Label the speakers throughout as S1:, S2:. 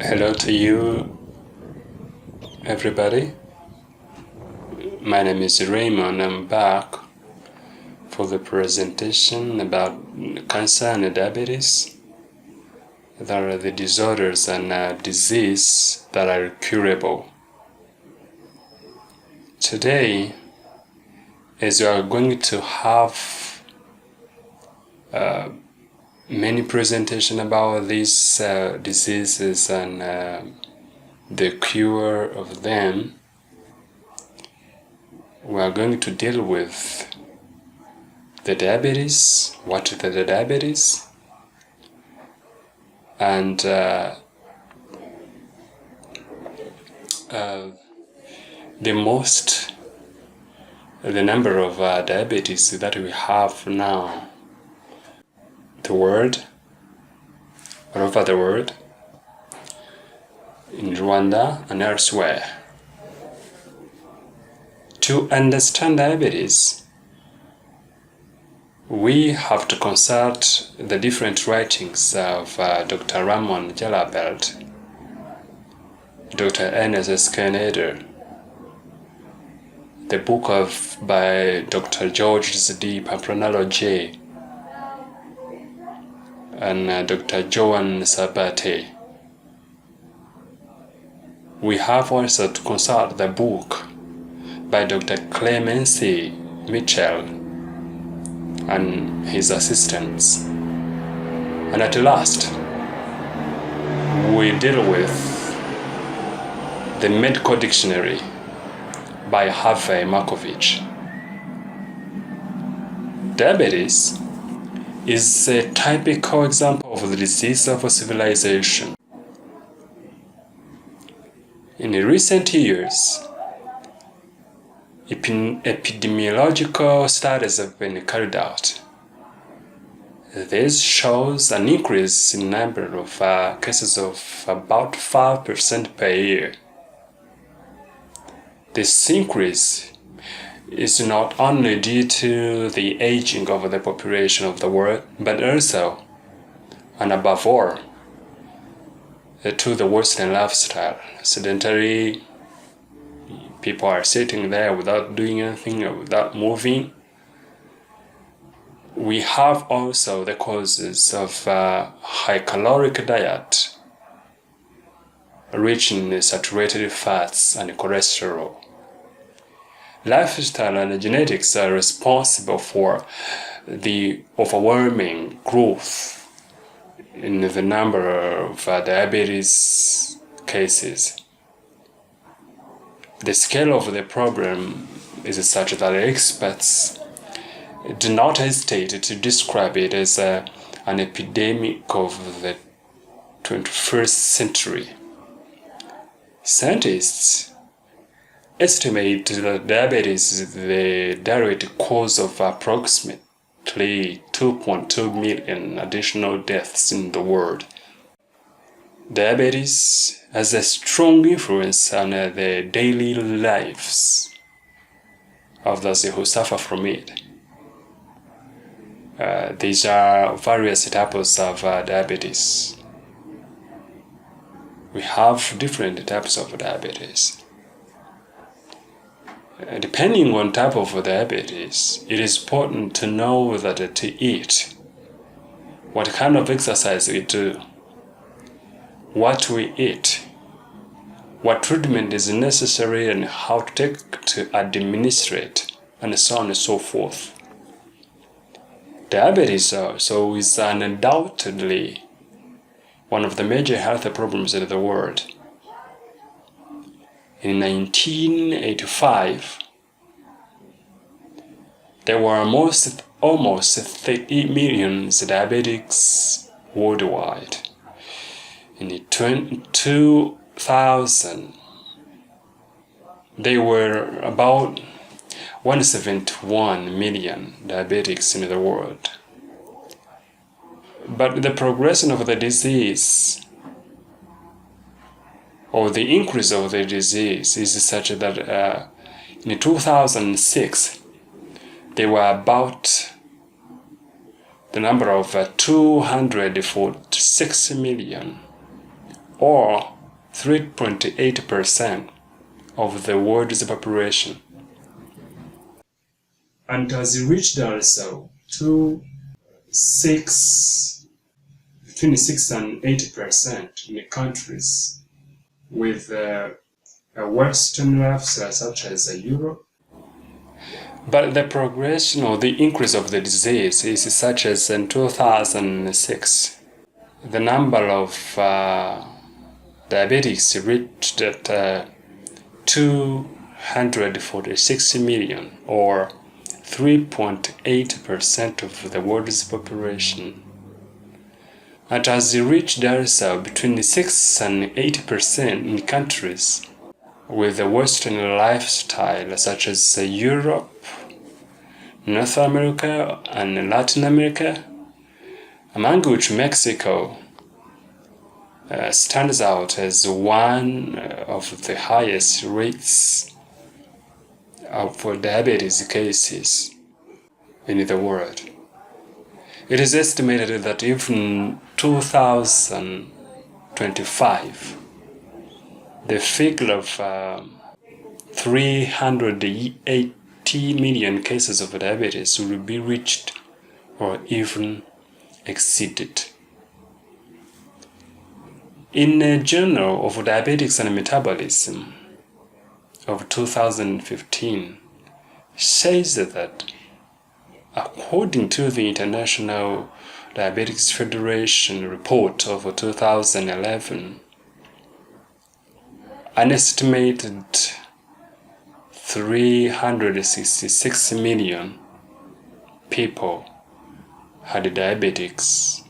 S1: Hello to you, everybody. My name is Raymond. I'm back for the presentation about cancer and diabetes. There are the disorders and disease that are curable. Today, as we are going to have many presentations about these diseases and the cure of them, we are going to deal with the diabetes, what is the diabetes, and the number of diabetes that we have now, the world, all over the world, in Rwanda and elsewhere. To understand diabetes, we have to consult the different writings of Dr. Ramon Jalabelt, Dr. Ernest Skenader, the book by Dr. George D. Pampronalo J. and Dr. Joan Sabate. We have also to consult the book by Dr. Clemency Mitchell and his assistants. And at last, we deal with the medical dictionary by Harvey Markovich. Diabetes is a typical example of the disease of civilization. In recent years, epidemiological studies have been carried out. This shows an increase in number of cases of about 5% per year. This increase is not only due to the aging of the population of the world, but also, and above all, to the Western lifestyle. Sedentary, people are sitting there without doing anything or without moving. We have also the causes of high caloric diet, rich in saturated fats and cholesterol. Lifestyle and genetics are responsible for the overwhelming growth in the number of diabetes cases. The scale of the problem is such that experts do not hesitate to describe it as an epidemic of the 21st century. Scientists estimate that diabetes is the direct cause of approximately 2.2 million additional deaths in the world. Diabetes has a strong influence on the daily lives of those who suffer from it. These are various types of diabetes. We have different types of diabetes. Depending on type of diabetes, it is important to know that to eat, what kind of exercise we do, what we eat, what treatment is necessary and how to administrate, and so on and so forth. Diabetes also is undoubtedly one of the major health problems in the world. In 1985, there were almost 30 million diabetics worldwide. In 2000, there were about 171 million diabetics in the world. But the progression of the disease, or the increase of the disease, is such that in 2006, there were about the number of 246 million, or 3.8% of the world's population. And has reached also to between 6 and 8% in countries with a Western lifestyle such as Europe. But the progression or the increase of the disease is such as in 2006, the number of diabetics reached at 246 million, or 3.8% of the world's population. It has reached also between 6 and 8% in countries with a Western lifestyle such as Europe, North America, and Latin America, among which Mexico stands out as one of the highest rates of diabetes cases in the world. It is estimated that even 2025, the figure of 380 million cases of diabetes will be reached or even exceeded. In a Journal of Diabetics and Metabolism of 2015, says that according to the International Diabetics Federation report of 2011, an estimated 366 million people had diabetes,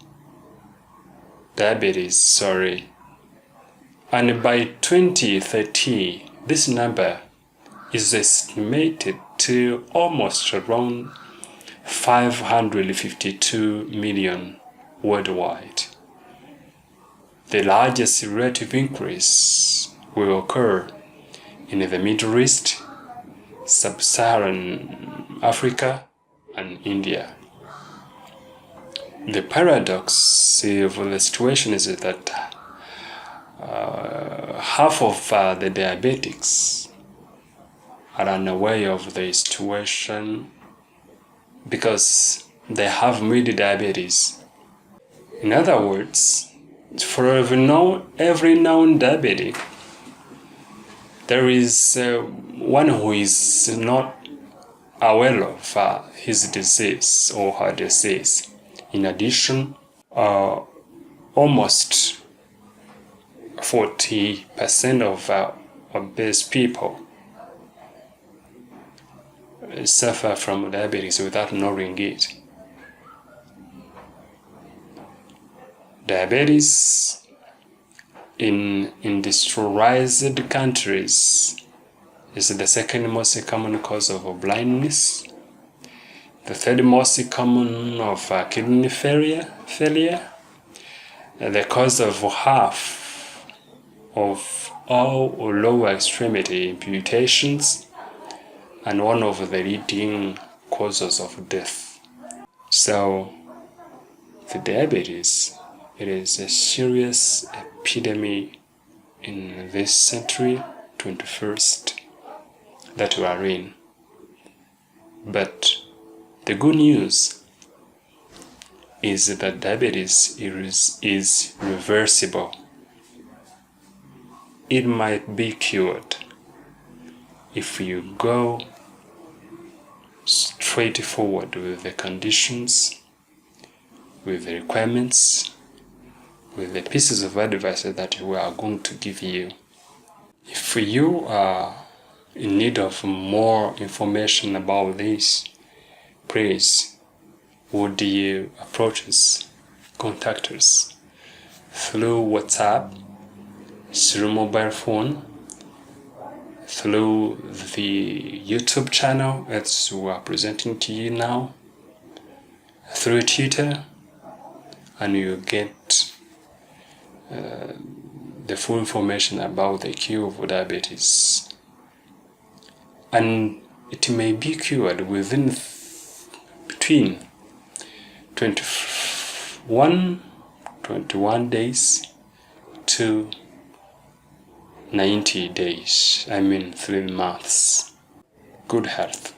S1: and by 2030, this number is estimated to almost around 552 million worldwide. The largest relative increase will occur in the Middle East, Sub-Saharan Africa, and India. The paradox of the situation is that half of the diabetics are unaware of the situation because they have mild diabetes. In other words, for every known diabetic, there is one who is not aware of his disease or her disease. In addition, almost 40% of obese people suffer from diabetes without knowing it. Diabetes in industrialized countries is the second most common cause of blindness, the third most common of kidney failure, the cause of half of all lower extremity amputations, and one of the leading causes of death. So, the diabetes, it is a serious epidemic in this century, 21st, that we are in. But the good news is that diabetes is reversible. It might be cured if you go straight forward with the conditions, with the requirements, with the pieces of advice that we are going to give you. If you are in need of more information about this, please, would you approach us, contact us through WhatsApp, through mobile phone, through the YouTube channel as we are presenting to you now, through Twitter, and you get the full information about the cure of diabetes. And it may be cured within between 21 days to 90 days, I mean 3 months. Good health.